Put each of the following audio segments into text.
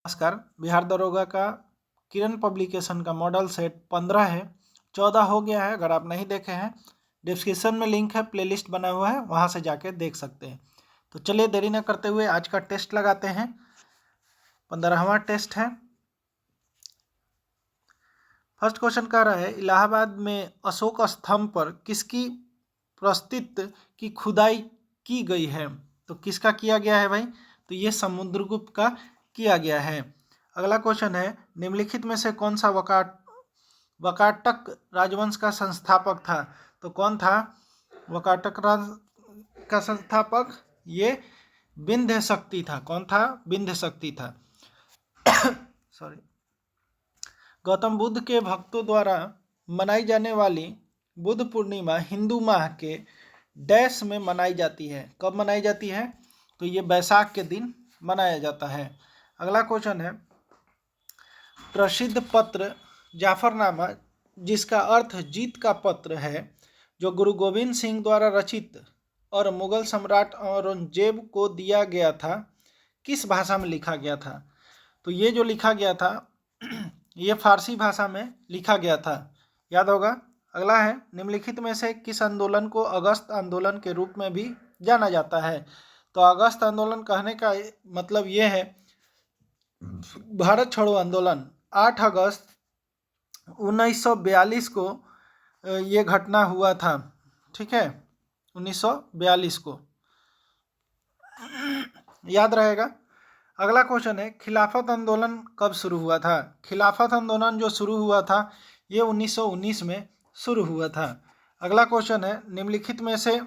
नमस्कार। बिहार दरोगा का किरण पब्लिकेशन का मॉडल सेट 15 है, 14 हो गया है। अगर आप नहीं देखे हैं, डिस्क्रिप्शन में लिंक है, प्लेलिस्ट बना हुआ है, वहां से जाके देख सकते हैं। तो चलिए देरी न करते हुए आज का टेस्ट लगाते हैं। 15वां टेस्ट है। फर्स्ट क्वेश्चन कह रहा है, इलाहाबाद में अशोक स्तंभ पर किसकी प्रस्तित की खुदाई की गई है? तो किसका किया गया है भाई? तो ये समुद्रगुप्त का किया गया है। अगला क्वेश्चन है, निम्नलिखित में से कौन सा वकाटक राजवंश का संस्थापक था? तो कौन था वकाटक राज का संस्थापक? ये विंध्य शक्ति था। कौन था? विंध्य शक्ति था। सॉरी। गौतम बुद्ध के भक्तों द्वारा मनाई जाने वाली बुद्ध पूर्णिमा हिंदू माह के डैश में मनाई जाती है। कब मनाई जाती है? तो ये बैसाख के दिन मनाया जाता है। अगला क्वेश्चन है, प्रसिद्ध पत्र जाफरनामा, जिसका अर्थ जीत का पत्र है, जो गुरु गोविंद सिंह द्वारा रचित और मुगल सम्राट औरंगजेब को दिया गया था, किस भाषा में लिखा गया था? तो ये जो लिखा गया था ये फारसी भाषा में लिखा गया था, याद होगा। अगला है, निम्नलिखित में से किस आंदोलन को अगस्त आंदोलन के रूप में भी जाना जाता है? तो अगस्त आंदोलन कहने का मतलब ये है भारत छोड़ो आंदोलन। 8 अगस्त 1942 को ये घटना हुआ था। ठीक है, 1942 को याद रहेगा। अगला क्वेश्चन है, खिलाफत आंदोलन कब शुरू हुआ था? खिलाफत आंदोलन जो शुरू हुआ था ये 1919 में शुरू हुआ था। अगला क्वेश्चन है, निम्नलिखित में से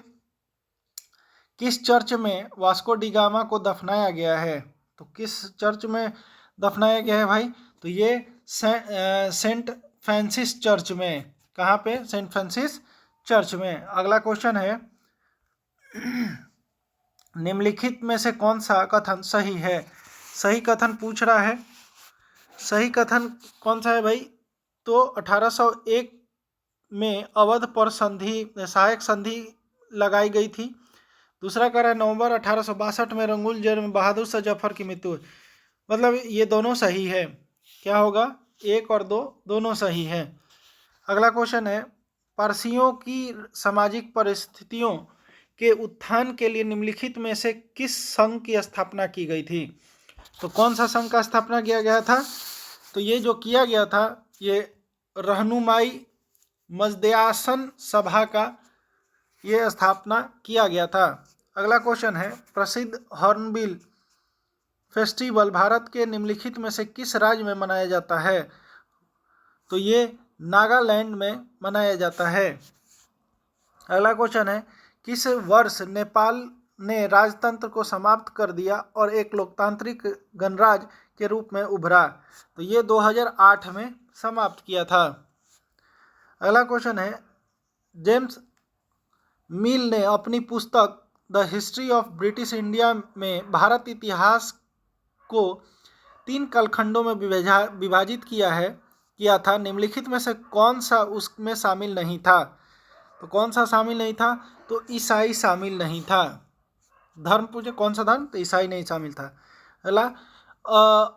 किस चर्च में वास्को डी गामा को दफनाया गया है? तो किस चर्च में दफनाया गया है भाई? तो ये सेंट फ्रांसिस चर्च में। कहाँ पे? सेंट फ्रांसिस चर्च में। अगला क्वेश्चन है, निम्नलिखित में से कौन सा कथन सही है? सही कथन पूछ रहा है। सही कथन कौन सा है भाई? तो 1801 में अवध पर सहायक संधि लगाई गई थी। दूसरा कह रहा है, नवंबर 1862 में रंगूल जेल में बहादुर शाह जफर की मृत्यु। मतलब ये दोनों सही है। क्या होगा? 1 और 2 दोनों सही है। अगला क्वेश्चन है, पारसियों की सामाजिक परिस्थितियों के उत्थान के लिए निम्नलिखित में से किस संघ की स्थापना की गई थी? तो कौन सा संघ का स्थापना किया गया था? तो ये जो किया गया था ये रहनुमाई मजदयासन सभा का ये स्थापना किया गया था। अगला क्वेश्चन है, प्रसिद्ध हॉर्नबिल फेस्टिवल भारत के निम्नलिखित में से किस राज्य में मनाया जाता है? तो ये नागालैंड में मनाया जाता है। अगला क्वेश्चन है, किस वर्ष नेपाल ने राजतंत्र को समाप्त कर दिया और एक लोकतांत्रिक गणराज्य के रूप में उभरा? तो ये 2008 में समाप्त किया था। अगला क्वेश्चन है, जेम्स मिल ने अपनी पुस्तक the history of British India में भारत इतिहास को 3 कालखंडों में विभाजित किया था। निम्नलिखित में से कौन सा उसमें शामिल नहीं था? तो कौन सा शामिल नहीं था? तो ईसाई शामिल नहीं था। धर्म पूछे कौन सा धर्म? तो ईसाई नहीं शामिल था। अगला,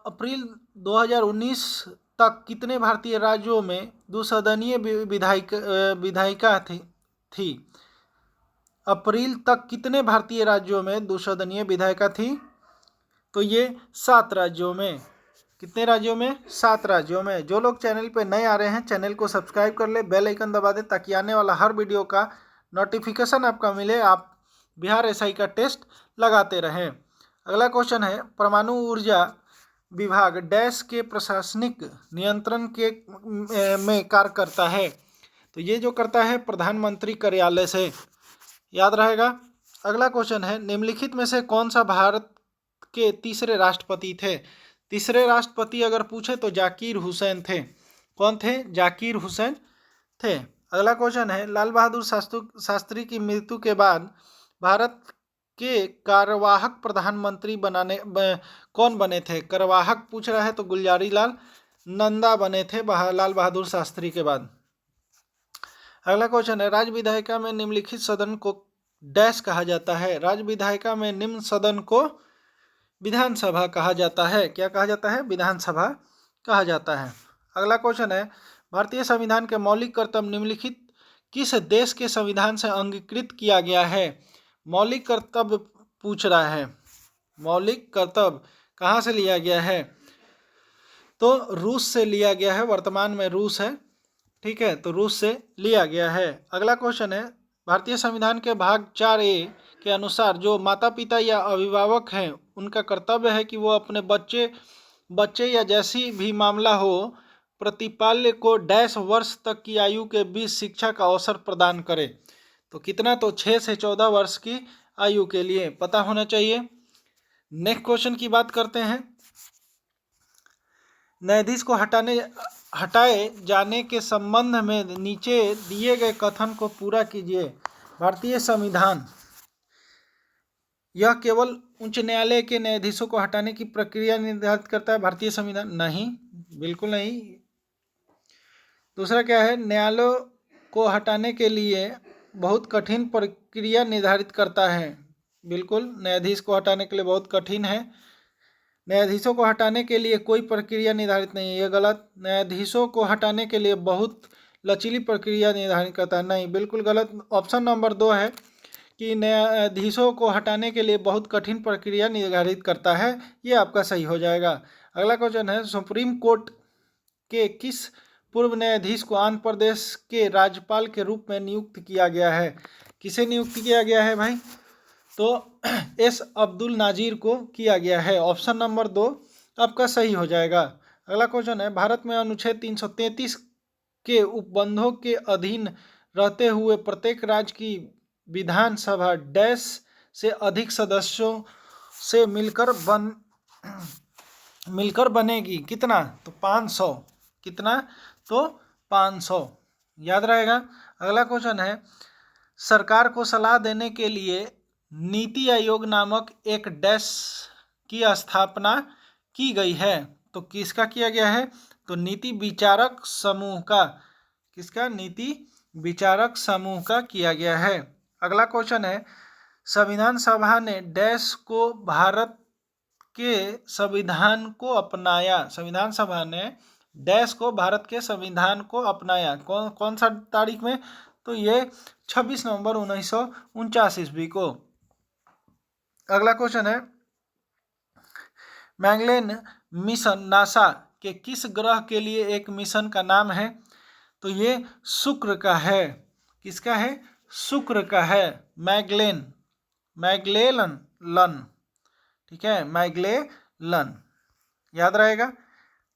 अप्रैल 2019 तक कितने भारतीय राज्यों में द्विसदनीय विधायिका थी? अप्रैल तक कितने भारतीय राज्यों में द्विसदनीय विधायिका थी? तो ये 7 राज्यों में। कितने राज्यों में? 7 राज्यों में। जो लोग चैनल पे नए आ रहे हैं, चैनल को सब्सक्राइब कर ले, बेल आइकन दबा दे, ताकि आने वाला हर वीडियो का नोटिफिकेशन आपका मिले, आप बिहार एसआई का टेस्ट लगाते रहें। अगला क्वेश्चन है, परमाणु ऊर्जा विभाग डैश के प्रशासनिक नियंत्रण के में कार्य करता है? तो ये जो करता है प्रधानमंत्री कार्यालय से, याद रहेगा। अगला क्वेश्चन है, निम्नलिखित में से कौन सा भारत के तीसरे राष्ट्रपति थे? तीसरे राष्ट्रपति अगर पूछे तो जाकिर हुसैन थे। कौन थे? जाकिर हुसैन थे। अगला क्वेश्चन है, लाल बहादुर शास्त्री की मृत्यु के बाद भारत के कार्यवाहक प्रधानमंत्री कौन बने थे? कार्यवाहक पूछ रहा है तो गुलजारी लाल नंदा बने थे लाल बहादुर शास्त्री के बाद। अगला क्वेश्चन है, राज्य विधायिका में निम्नलिखित सदन को डैश कहा जाता है? राज्य विधायिका में निम्न सदन को विधानसभा कहा जाता है। क्या कहा जाता है? विधानसभा कहा जाता है। अगला क्वेश्चन है, भारतीय संविधान के मौलिक कर्तव्य निम्नलिखित किस देश के संविधान से अंगीकृत किया गया है? मौलिक कर्तव्य पूछ रहा है। मौलिक कर्तव्य कहाँ से लिया गया है? तो रूस से लिया गया है। वर्तमान में रूस है, ठीक है, तो रूस से लिया गया है। अगला क्वेश्चन है, भारतीय संविधान के भाग 4A के अनुसार जो माता पिता या अभिभावक हैं उनका कर्तव्य है कि वो अपने बच्चे या जैसी भी मामला हो प्रतिपाल्य को डैश वर्ष तक की आयु के बीच शिक्षा का अवसर प्रदान करे। तो कितना? तो 6 से 14 वर्ष की आयु के लिए पता होना चाहिए। नेक्स्ट क्वेश्चन की बात करते हैं, न्यायाधीश को हटाए जाने के संबंध में नीचे दिए गए कथन को पूरा कीजिए। भारतीय संविधान यह केवल उच्च न्यायालय के न्यायाधीशों को हटाने की प्रक्रिया निर्धारित करता है। भारतीय संविधान नहीं, बिल्कुल नहीं। दूसरा क्या है? न्यायालयों को हटाने के लिए बहुत कठिन प्रक्रिया निर्धारित करता है। बिल्कुल, न्यायाधीश को हटाने के लिए बहुत कठिन है। न्यायाधीशों को हटाने के लिए कोई प्रक्रिया निर्धारित नहीं है, यह गलत। न्यायाधीशों को हटाने के लिए बहुत लचीली प्रक्रिया निर्धारित करता है, नहीं, बिल्कुल गलत। ऑप्शन नंबर 2 है कि न्यायाधीशों को हटाने के लिए बहुत कठिन प्रक्रिया निर्धारित करता है, ये आपका सही हो जाएगा। अगला क्वेश्चन है, सुप्रीम कोर्ट के किस पूर्व न्यायाधीश को आंध्र प्रदेश के राज्यपाल के रूप में नियुक्त किया गया है? किसे नियुक्त किया गया है भाई? तो एस अब्दुल नाजीर को किया गया है। ऑप्शन नंबर 2 आपका सही हो जाएगा। अगला क्वेश्चन है, भारत में अनुच्छेद 333 के उपबंधों के अधीन रहते हुए प्रत्येक राज्य की विधानसभा डैश से अधिक सदस्यों से मिलकर बनेगी। कितना? तो 500। कितना? तो 500, याद रहेगा। अगला क्वेश्चन है, सरकार को सलाह देने के लिए नीति आयोग नामक एक डैश की स्थापना की गई है। तो किसका किया गया है? तो नीति विचारक समूह का। किसका? नीति विचारक समूह का किया गया है। अगला क्वेश्चन है, संविधान सभा ने डैश को भारत के संविधान को अपनाया। संविधान सभा ने डैश को भारत के संविधान को अपनाया। कौन सा तारीख में? तो ये 26 नवंबर 1949 ईस्वी को। अगला क्वेश्चन है, मैगेलन मिशन नासा के किस ग्रह के लिए एक मिशन का नाम है? तो ये शुक्र का है। किसका है? शुक्र का है। मैगेलन, ठीक है, मैगेलन, याद रहेगा,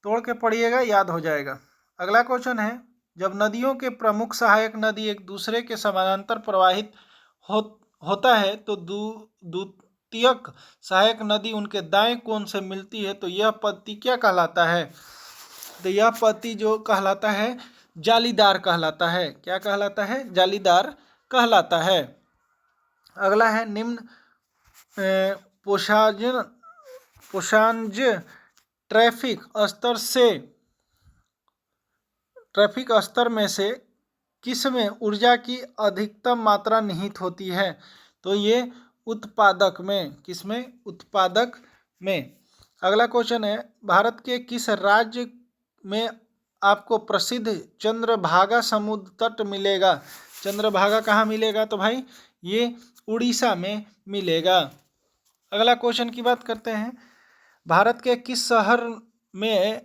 तोड़ के पढ़िएगा, याद हो जाएगा। अगला क्वेश्चन है, जब नदियों के प्रमुख सहायक नदी एक दूसरे के समानांतर प्रवाहित होता है तो द्वितीयक सहायक नदी उनके दाएं कोण से मिलती है, तो यह पद्धति क्या कहलाता है? तो यह पद्धति जो कहलाता है जालीदार कहलाता है। क्या कहलाता है? जालीदार कहलाता है। अगला है, निम्न पोषांज ट्रैफिक स्तर में से किस में ऊर्जा की अधिकतम मात्रा निहित होती है? तो ये उत्पादक में। किस में? उत्पादक में। अगला क्वेश्चन है, भारत के किस राज्य में आपको प्रसिद्ध चंद्रभागा समुद्र तट मिलेगा? चंद्रभागा कहाँ मिलेगा? तो भाई ये उड़ीसा में मिलेगा। अगला क्वेश्चन की बात करते हैं, भारत के किस शहर में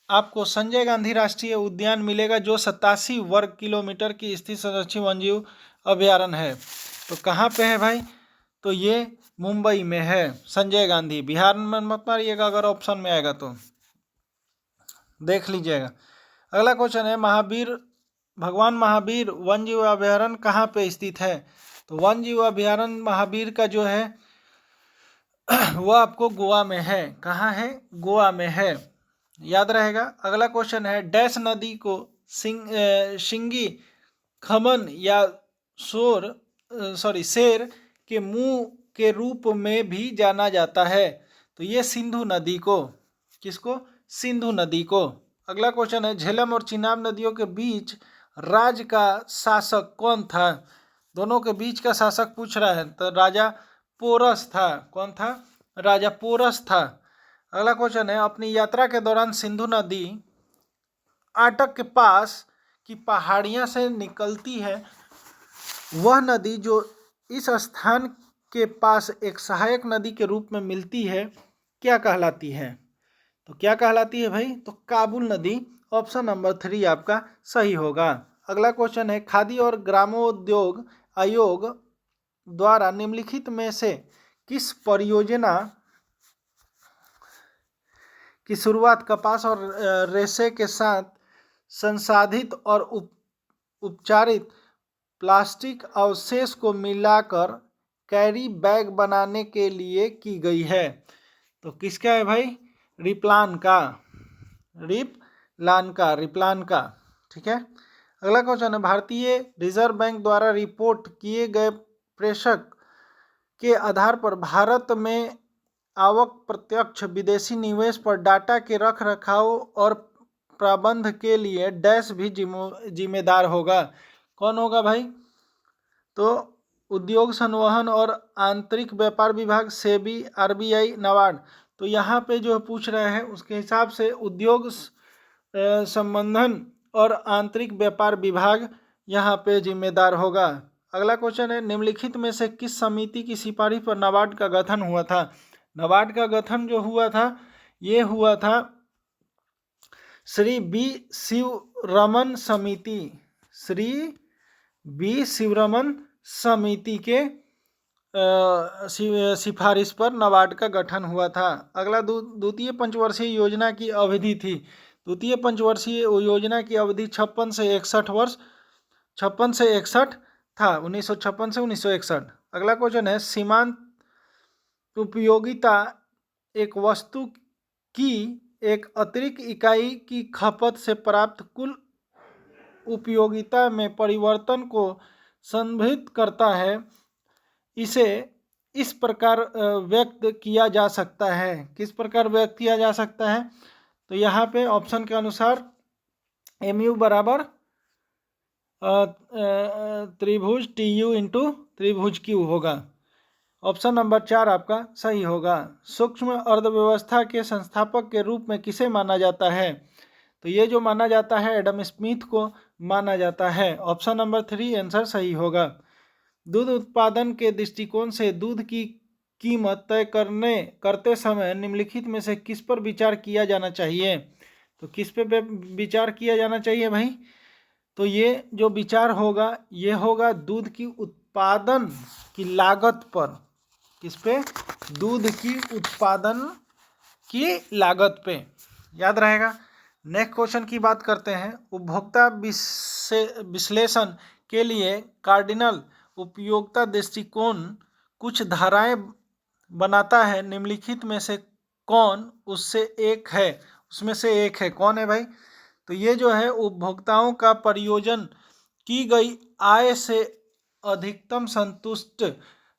आपको संजय गांधी राष्ट्रीय उद्यान मिलेगा जो 87 वर्ग किलोमीटर की स्थित संरक्षित वन्यजीव अभ्यारण्य है? तो कहाँ पे है भाई? तो ये मुंबई में है, संजय गांधी। बिहार में मत मारिएगा, अगर ऑप्शन में आएगा तो देख लीजिएगा। अगला क्वेश्चन है, भगवान महावीर वन्यजीव अभ्यारण्य कहाँ पे स्थित है? तो वन्यजीव अभ्यारण्य महावीर का जो है वह आपको गोवा में है। कहाँ है? गोवा में है, याद रहेगा। अगला क्वेश्चन है, डैश नदी को शिंगी, खमन या शेर के मुंह के रूप में भी जाना जाता है? तो ये सिंधु नदी को। किसको? सिंधु नदी को। अगला क्वेश्चन है, झेलम और चिनाब नदियों के बीच राज्य का शासक कौन था? दोनों के बीच का शासक पूछ रहा है, तो राजा पोरस था। कौन था? राजा पोरस था। अगला क्वेश्चन है, अपनी यात्रा के दौरान सिंधु नदी आटक के पास की पहाड़ियां से निकलती है, वह नदी जो इस स्थान के पास एक सहायक नदी के रूप में मिलती है क्या कहलाती है? तो क्या कहलाती है भाई? तो काबुल नदी। ऑप्शन नंबर 3 आपका सही होगा। अगला क्वेश्चन है, खादी और ग्रामोद्योग आयोग द्वारा निम्नलिखित में से किस परियोजना की शुरुआत कपास और रेशे के साथ संसाधित और उपचारित प्लास्टिक अवशेष को मिलाकर कैरी बैग बनाने के लिए की गई है? तो किसका है भाई? रिप्लान का। ठीक है। अगला क्वेश्चन है, भारतीय रिजर्व बैंक द्वारा रिपोर्ट किए गए प्रेषक के आधार पर भारत में आवक, प्रत्यक्ष विदेशी निवेश पर डाटा के रख रखाव और प्रबंध के लिए डैश भी जिम्मेदार होगा। कौन होगा भाई? तो उद्योग संवहन और आंतरिक व्यापार विभाग, सेबी, आरबीआई, नाबार्ड। तो यहाँ पे जो पूछ रहे हैं उसके हिसाब से उद्योग संबंधन और आंतरिक व्यापार विभाग यहाँ पे जिम्मेदार होगा। अगला क्वेश्चन है, निम्नलिखित में से किस समिति की सिफारिश पर नाबार्ड का गठन हुआ था? नाबार्ड का गठन जो हुआ था ये हुआ था श्री बी शिवरमन समिति के सिफारिश पर नाबार्ड का गठन हुआ था। अगला द्वितीय पंचवर्षीय योजना की अवधि थी। द्वितीय पंचवर्षीय योजना की अवधि 56 से 61 वर्ष 56 से 61 था, 1956 से 1961। अगला क्वेश्चन है, सीमांत उपयोगिता एक वस्तु की एक अतिरिक्त इकाई की खपत से प्राप्त कुल उपयोगिता में परिवर्तन को संदर्भित करता है। इसे इस प्रकार व्यक्त किया जा सकता है। किस प्रकार व्यक्त किया जा सकता है? तो यहाँ पे ऑप्शन के अनुसार MU बराबर त्रिभुज TU इंटू त्रिभुज Q होगा। ऑप्शन नंबर 4 आपका सही होगा। सूक्ष्म अर्थव्यवस्था के संस्थापक के रूप में किसे माना जाता है? तो ये जो माना जाता है एडम स्मिथ को माना जाता है। ऑप्शन नंबर 3 आंसर सही होगा। दूध उत्पादन के दृष्टिकोण से दूध की कीमत तय करते समय निम्नलिखित में से किस पर विचार किया जाना चाहिए? तो किस पे विचार किया जाना चाहिए भाई? तो ये जो विचार होगा ये होगा दूध की उत्पादन की लागत पर। किस पे? दूध की उत्पादन की लागत पे। याद रहेगा। नेक्स्ट क्वेश्चन की बात करते हैं, उपभोक्ता विश्लेषण के लिए कार्डिनल उपयोगिता दृष्टिकोण कुछ धाराएं बनाता है, निम्नलिखित में से कौन उसमें से एक है? कौन है भाई? तो ये जो है उपभोक्ताओं का प्रयोजन की गई आय से अधिकतम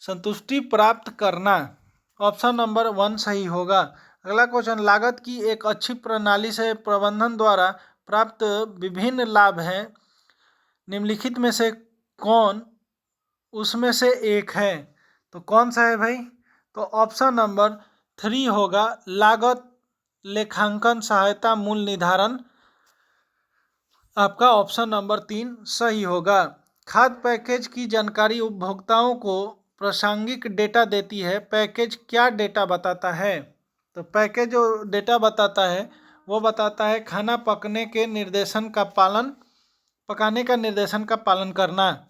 संतुष्टि प्राप्त करना। ऑप्शन नंबर 1 सही होगा। अगला क्वेश्चन, लागत की एक अच्छी प्रणाली से प्रबंधन द्वारा प्राप्त विभिन्न लाभ हैं, निम्नलिखित में से कौन उसमें से एक है? तो कौन सा है भाई? तो ऑप्शन नंबर 3 होगा, लागत लेखांकन सहायता मूल्य निर्धारण। आपका ऑप्शन नंबर 3 सही होगा। खाद्य पैकेज की जानकारी उपभोक्ताओं को प्रासंगिक डेटा देती है। पैकेज क्या डेटा बताता है? तो पैकेज जो डेटा बताता है वो बताता है खाना पकाने का निर्देशन का पालन करना।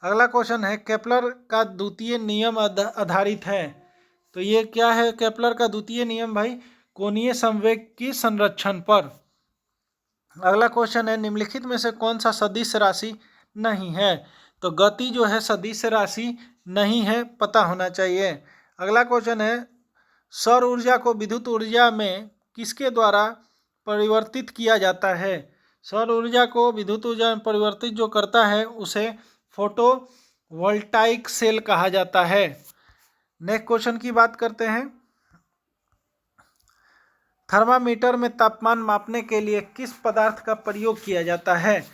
अगला क्वेश्चन है, केपलर का द्वितीय नियम आधारित है। तो ये क्या है केपलर का द्वितीय नियम भाई? कोणीय संवेग की संरक्षण पर। अगला क्वेश्चन है, निम्नलिखित में से कौन सा सदिश राशि नहीं है? तो गति जो है सदिश राशि नहीं है, पता होना चाहिए। अगला क्वेश्चन है, सौर ऊर्जा को विद्युत ऊर्जा में किसके द्वारा परिवर्तित किया जाता है? सौर ऊर्जा को विद्युत ऊर्जा में परिवर्तित जो करता है उसे फोटोवोल्टाइक सेल कहा जाता है। नेक्स्ट क्वेश्चन की बात करते हैं, थर्मामीटर में तापमान मापने के लिए किस पदार्थ का प्रयोग किया जाता है?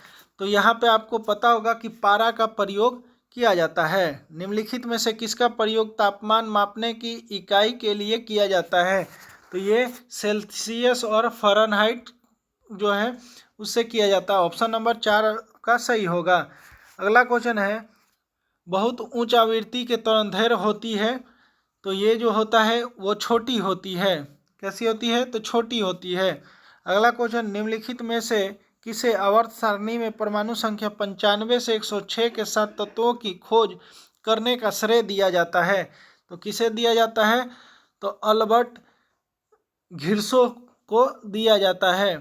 तो यहाँ पे आपको पता होगा कि पारा का प्रयोग किया जाता है? निम्नलिखित में से किसका प्रयोग तापमान मापने की इकाई के लिए किया जाता है? तो ये सेल्सियस और फ़ारेनहाइट जो है उससे किया जाता है। ऑप्शन नंबर 4 का सही होगा। अगला क्वेश्चन है, बहुत उच्च आवृत्ति के तरंगदैर्घ्य होती है, तो ये जो होता है वो छोटी होती है। कैसी होती है? तो छोटी होती है। अगला क्वेश्चन, निम्नलिखित में से किसे आवर्त सारणी में परमाणु संख्या 95 से 106 के साथ तत्वों की खोज करने का श्रेय दिया जाता है? तो किसे दिया जाता है? तो अल्बर्ट घिर्सो को दिया जाता है।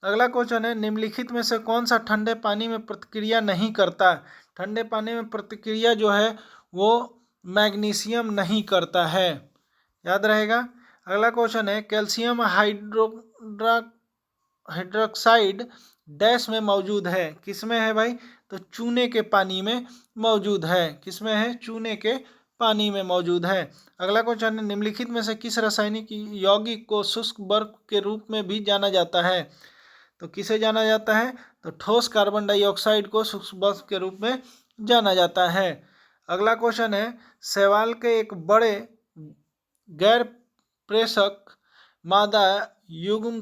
अगला क्वेश्चन है, निम्नलिखित में से कौन सा ठंडे पानी में प्रतिक्रिया नहीं करता? ठंडे पानी में प्रतिक्रिया जो है वो मैग्नीशियम नहीं करता है, याद रहेगा। अगला क्वेश्चन है, कैल्शियम हाइड्रोक्साइड डैश में मौजूद है? किसमें है भाई? तो चूने के पानी में मौजूद है। किसमें है? चूने के पानी में मौजूद है। अगला क्वेश्चन है, निम्नलिखित में से किस रासायनिक यौगिक को शुष्क बर्फ के रूप में भी जाना जाता है? तो किसे जाना जाता है? तो ठोस कार्बन डाइऑक्साइड को शुष्क बर्फ के रूप में जाना जाता है। अगला क्वेश्चन है, शैवाल के एक बड़े गैर प्रेषक मादा युग्म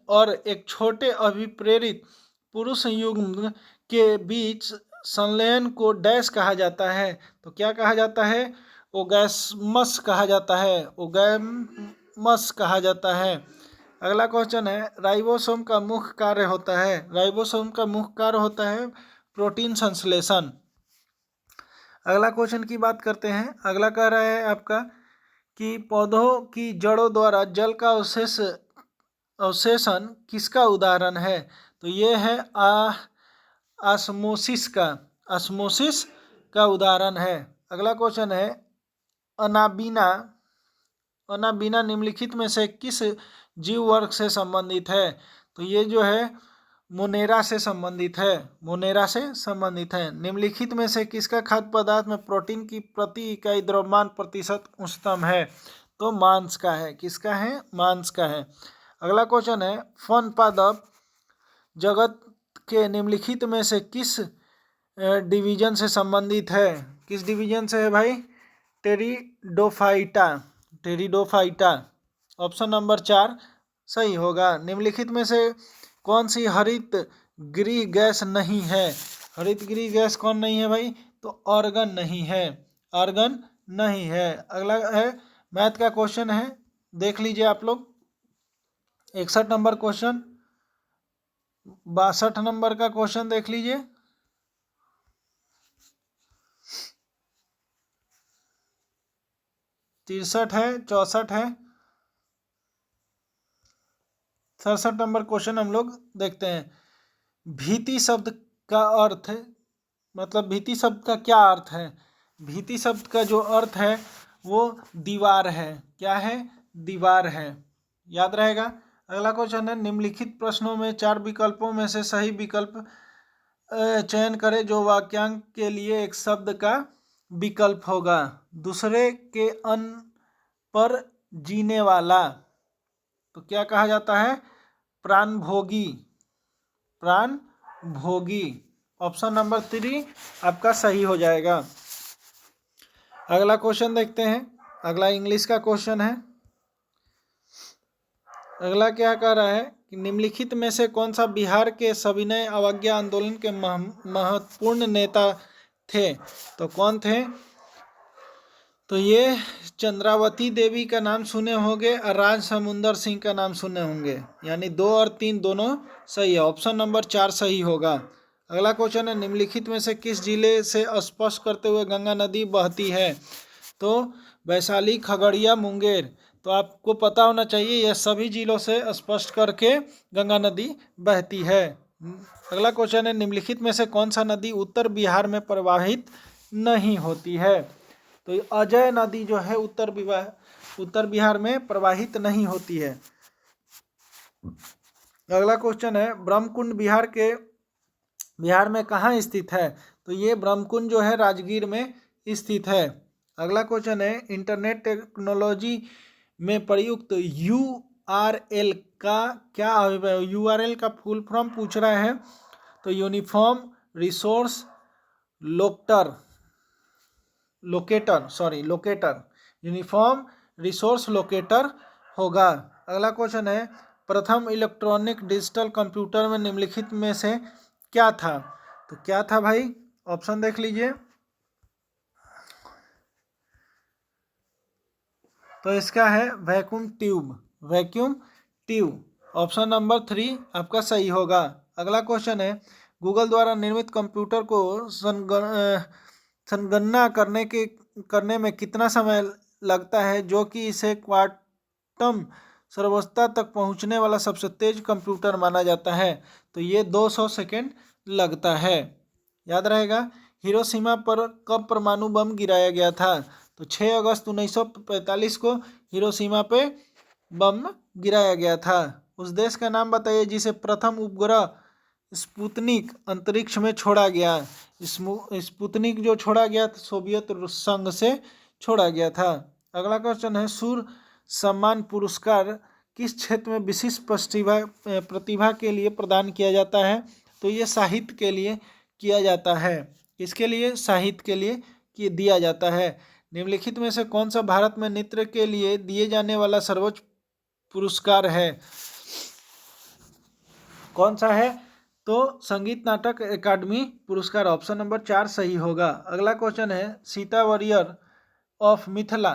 और एक छोटे अभिप्रेरित पुरुष युग्म के बीच संलयन को डैश कहा जाता है? तो क्या कहा जाता है? ओगैस्मस कहा जाता है। ओगैमस कहा जाता है। अगला क्वेश्चन है, राइबोसोम का मुख्य कार्य होता है? राइबोसोम का मुख्य कार्य होता है प्रोटीन संश्लेषण। अगला क्वेश्चन की बात करते हैं। अगला कह रहा है आपका कि पौधों की जड़ों द्वारा जल का अवशेषण किसका उदाहरण है? तो ये है ऑस्मोसिस का उदाहरण है। अगला क्वेश्चन है, अनाबीना निम्नलिखित में से किस जीव वर्ग से संबंधित है? तो ये जो है मोनेरा से संबंधित है। निम्नलिखित में से किसका खाद्य पदार्थ में प्रोटीन की प्रति इकाई द्रव्यमान प्रतिशत उच्चतम है? तो मांस का है। किसका है? मांस का है। अगला क्वेश्चन है, फन पादप जगत के निम्नलिखित में से किस डिवीजन से संबंधित है? किस डिवीजन से है भाई? टेरिडोफाइटा। ऑप्शन नंबर 4 सही होगा। निम्नलिखित में से कौन सी हरित गृह गैस नहीं है? हरित गृह गैस कौन नहीं है भाई? तो आर्गन नहीं है। अगला है, मैथ का क्वेश्चन है, देख लीजिए आप लोग। 61 नंबर क्वेश्चन, 62 नंबर का क्वेश्चन देख लीजिए। तिरसठ है, 64 है, 67 नंबर क्वेश्चन हम लोग देखते हैं। भीति शब्द का अर्थ, मतलब भीति शब्द का क्या अर्थ है? भीति शब्द का जो अर्थ है वो दीवार है। क्या है? दीवार है, याद रहेगा। अगला क्वेश्चन है, निम्नलिखित प्रश्नों में 4 विकल्पों में से सही विकल्प चयन करें जो वाक्यांश के लिए एक शब्द का विकल्प होगा। दूसरे के अन्न पर जीने वाला, तो क्या कहा जाता है? प्राणभोगी। ऑप्शन नंबर 3 आपका सही हो जाएगा। अगला क्वेश्चन देखते हैं। अगला इंग्लिश का क्वेश्चन है। अगला क्या कह रहा है कि निम्नलिखित में से कौन सा बिहार के सविनय अवज्ञा आंदोलन के महत्वपूर्ण नेता थे? तो कौन थे? तो ये चंद्रावती देवी का नाम सुने होंगे और राज समुंदर सिंह का नाम सुने होंगे, यानी 2 और 3 दोनों सही है। ऑप्शन नंबर 4 सही होगा। अगला क्वेश्चन है, निम्नलिखित में से किस जिले से स्पर्श करते हुए गंगा नदी बहती है? तो वैशाली, खगड़िया, मुंगेर। तो आपको पता होना चाहिए यह सभी जिलों से स्पर्श करके गंगा नदी बहती है। अगला क्वेश्चन है, निम्नलिखित में से कौन सा नदी उत्तर बिहार में प्रवाहित नहीं होती है? तो अजय नदी जो है उत्तर बिहार में प्रवाहित नहीं होती है। अगला क्वेश्चन है, ब्रह्मकुंड बिहार में कहाँ स्थित है? तो ये ब्रह्मकुंड जो है राजगीर में स्थित है। अगला क्वेश्चन है, इंटरनेट टेक्नोलॉजी में प्रयुक्त URL का क्या अभिप्राय? URL का फुल फॉर्म पूछ रहा है। तो uniform resource locator locator uniform resource locator होगा। अगला क्वेश्चन है, प्रथम इलेक्ट्रॉनिक डिजिटल कंप्यूटर में निम्नलिखित में से क्या था? तो क्या था भाई? ऑप्शन देख लीजिए। तो इसका है वैक्यूम ट्यूब। ऑप्शन नंबर 3 आपका सही होगा। अगला क्वेश्चन है, गूगल द्वारा निर्मित कंप्यूटर को संगणना करने में कितना समय लगता है, जो कि इसे क्वांटम सर्वोच्चता तक पहुंचने वाला सबसे तेज कंप्यूटर माना जाता है? तो ये 200 सेकेंड लगता है। याद रहेगा। हिरोशिमा पर कब परमाणु बम गिराया गया था? तो 6 अगस्त 1945 को हिरोशिमा पे बम गिराया गया था। उस देश का नाम बताइए जिसे प्रथम उपग्रह स्पुतनिक अंतरिक्ष में छोड़ा गया। स्पुतनिक जो छोड़ा गया था सोवियत संघ से छोड़ा गया था। अगला क्वेश्चन है, सूर्य सम्मान पुरस्कार किस क्षेत्र में विशिष्ट प्रतिभा के लिए प्रदान किया जाता है? तो ये साहित्य के लिए किया जाता है। इसके लिए साहित्य के लिए दिया जाता है। निम्नलिखित में से कौन सा भारत में नृत्य के लिए दिए जाने वाला सर्वोच्च पुरस्कार है? कौन सा है? तो संगीत नाटक अकादमी पुरस्कार। ऑप्शन नंबर 4 सही होगा। अगला क्वेश्चन है, सीता वॉरियर ऑफ मिथिला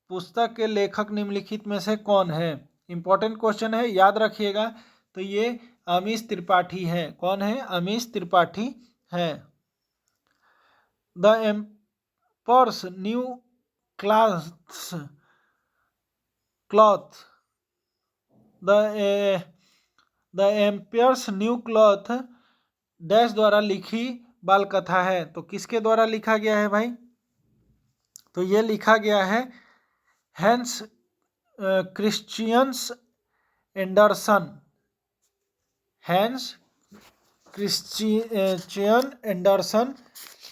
पुस्तक के लेखक निम्नलिखित में से कौन है? इंपॉर्टेंट क्वेश्चन है, याद रखिएगा। तो ये अमीश त्रिपाठी हैं। कौन है? अमीश त्रिपाठी हैं। The empire's new cloth the empire's new cloth dash द्वारा लिखी बाल कथा है। तो किसके द्वारा लिखा गया है भाई? तो ये लिखा गया है Hans Christians Andersen. Hans Christian Andersen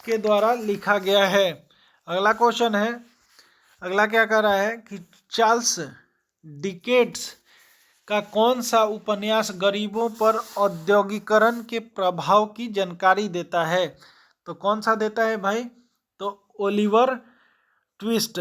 के द्वारा लिखा गया है। अगला क्वेश्चन है, अगला क्या कर रहा है कि चार्ल्स डिकेन्स का कौन सा उपन्यास गरीबों पर औद्योगिकरण के प्रभाव की जानकारी देता है? तो कौन सा देता है भाई? तो ओलिवर ट्विस्ट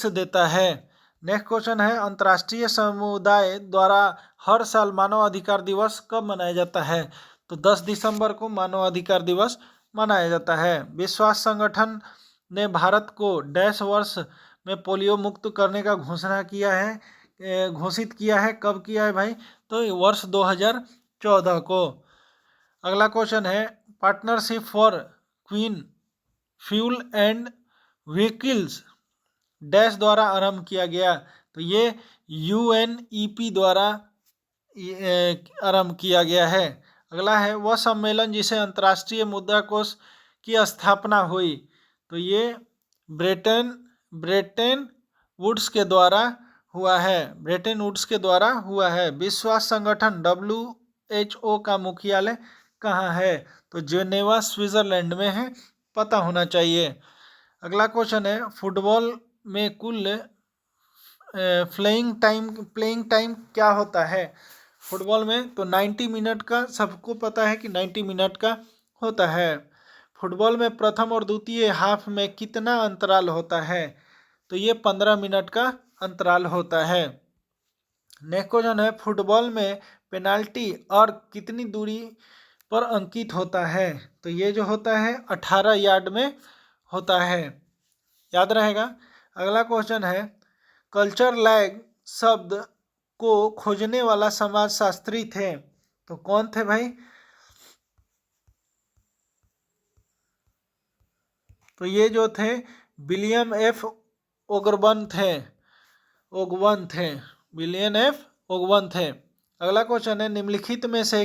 देता है। नेक्स्ट क्वेश्चन है, अंतर्राष्ट्रीय समुदाय द्वारा हर साल मानव अधिकार दिवस कब मनाया जाता है? तो 10 दिसंबर को मानव अधिकार दिवस मनाया जाता है। विश्व स्वास्थ्य संगठन ने भारत को डैश वर्ष में पोलियो मुक्त करने का घोषित किया है। कब किया है भाई? तो वर्ष 2014 को। अगला क्वेश्चन है, partnership for clean fuel and vehicles dash द्वारा आरंभ किया गया। तो ये UNEP द्वारा आरंभ किया गया है। अगला है, वह सम्मेलन जिसे अंतर्राष्ट्रीय मुद्रा कोष की स्थापना हुई। तो ये ब्रेटन वुड्स के द्वारा हुआ है। विश्व स्वास्थ्य संगठन WHO का मुख्यालय कहाँ है? तो जेनेवा स्विट्जरलैंड में है, पता होना चाहिए। अगला क्वेश्चन है, फुटबॉल में कुल प्लेइंग टाइम क्या होता है? फुटबॉल में तो 90 मिनट का, सबको पता है कि 90 मिनट का होता है। फुटबॉल में प्रथम और द्वितीय हाफ में कितना अंतराल होता है? तो ये 15 मिनट का अंतराल होता है। नेक्स्ट क्वेश्चन है, फुटबॉल में पेनाल्टी और कितनी दूरी पर अंकित होता है? तो ये जो होता है 18 यार्ड में होता है। याद रहेगा। अगला क्वेश्चन है, कल्चर लैग शब्द को खोजने वाला समाजशास्त्री थे। तो कौन थे भाई? तो ये जो थे विलियम एफ ओगबर्न थे। अगला क्वेश्चन है, निम्नलिखित में से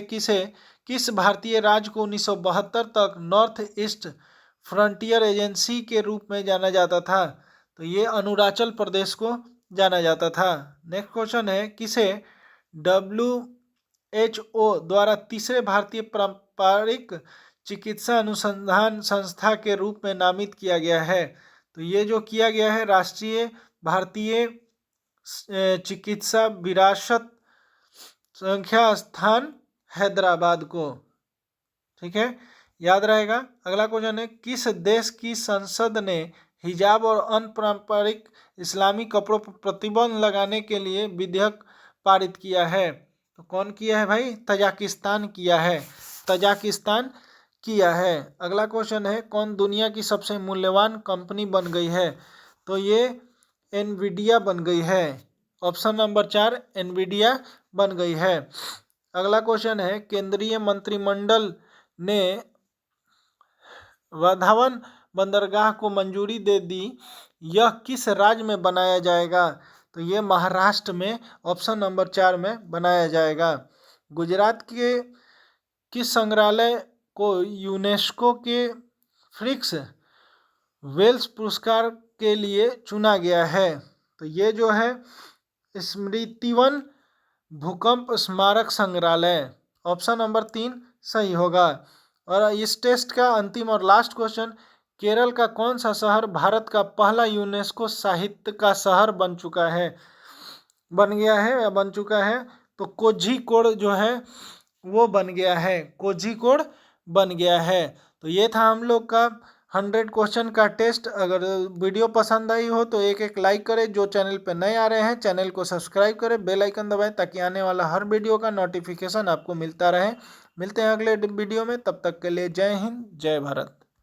किस भारतीय राज्य को 1972 तक नॉर्थ ईस्ट फ्रंटियर एजेंसी के रूप में जाना जाता था? तो ये अरुणाचल प्रदेश को जाना जाता था। नेक्स्ट क्वेश्चन है, किसे WHO द्वारा तीसरे भारतीय पारंपरिक चिकित्सा अनुसंधान संस्था के रूप में नामित किया गया है? तो ये जो किया गया है राष्ट्रीय भारतीय चिकित्सा विरासत संख्या स्थान हैदराबाद को। ठीक है, याद रहेगा। अगला क्वेश्चन है, किस देश की संसद ने हिजाब और अन्य पारंपरिक इस्लामी कपड़ों पर प्रतिबंध लगाने के लिए विधेयक पारित किया है? तो कौन किया है भाई? तजाकिस्तान किया है, तजाकिस्तान किया है। अगला क्वेश्चन है, कौन दुनिया की सबसे मूल्यवान कंपनी बन गई है? तो ये एनवीडिया बन गई है। ऑप्शन नंबर 4 एनवीडिया बन गई है। अगला क्वेश्चन है, केंद्रीय मंत्रिमंडल ने वाधावन बंदरगाह को मंजूरी दे दी, यह किस राज्य में बनाया जाएगा? तो ये महाराष्ट्र में ऑप्शन नंबर 4 में बनाया जाएगा। गुजरात के किस संग्रहालय को यूनेस्को के फ्रिक्स वेल्स पुरस्कार के लिए चुना गया है? तो ये जो है स्मृतिवन भूकंप स्मारक संग्रहालय, ऑप्शन नंबर 3 सही होगा। और इस टेस्ट का अंतिम और लास्ट क्वेश्चन, केरल का कौन सा शहर भारत का पहला यूनेस्को साहित्य का शहर बन चुका है, बन गया है या बन चुका है? तो कोझिकोड जो है वो बन गया है, कोझिकोड बन गया है। तो ये था हम लोग का 100 क्वेश्चन का टेस्ट। अगर वीडियो पसंद आई हो तो एक लाइक करें, जो चैनल पे नए आ रहे हैं चैनल को सब्सक्राइब करें, बेल आइकन दबाएं ताकि आने वाला हर वीडियो का नोटिफिकेशन आपको मिलता रहे। मिलते हैं अगले वीडियो में, तब तक के लिए जय हिंद जय भारत।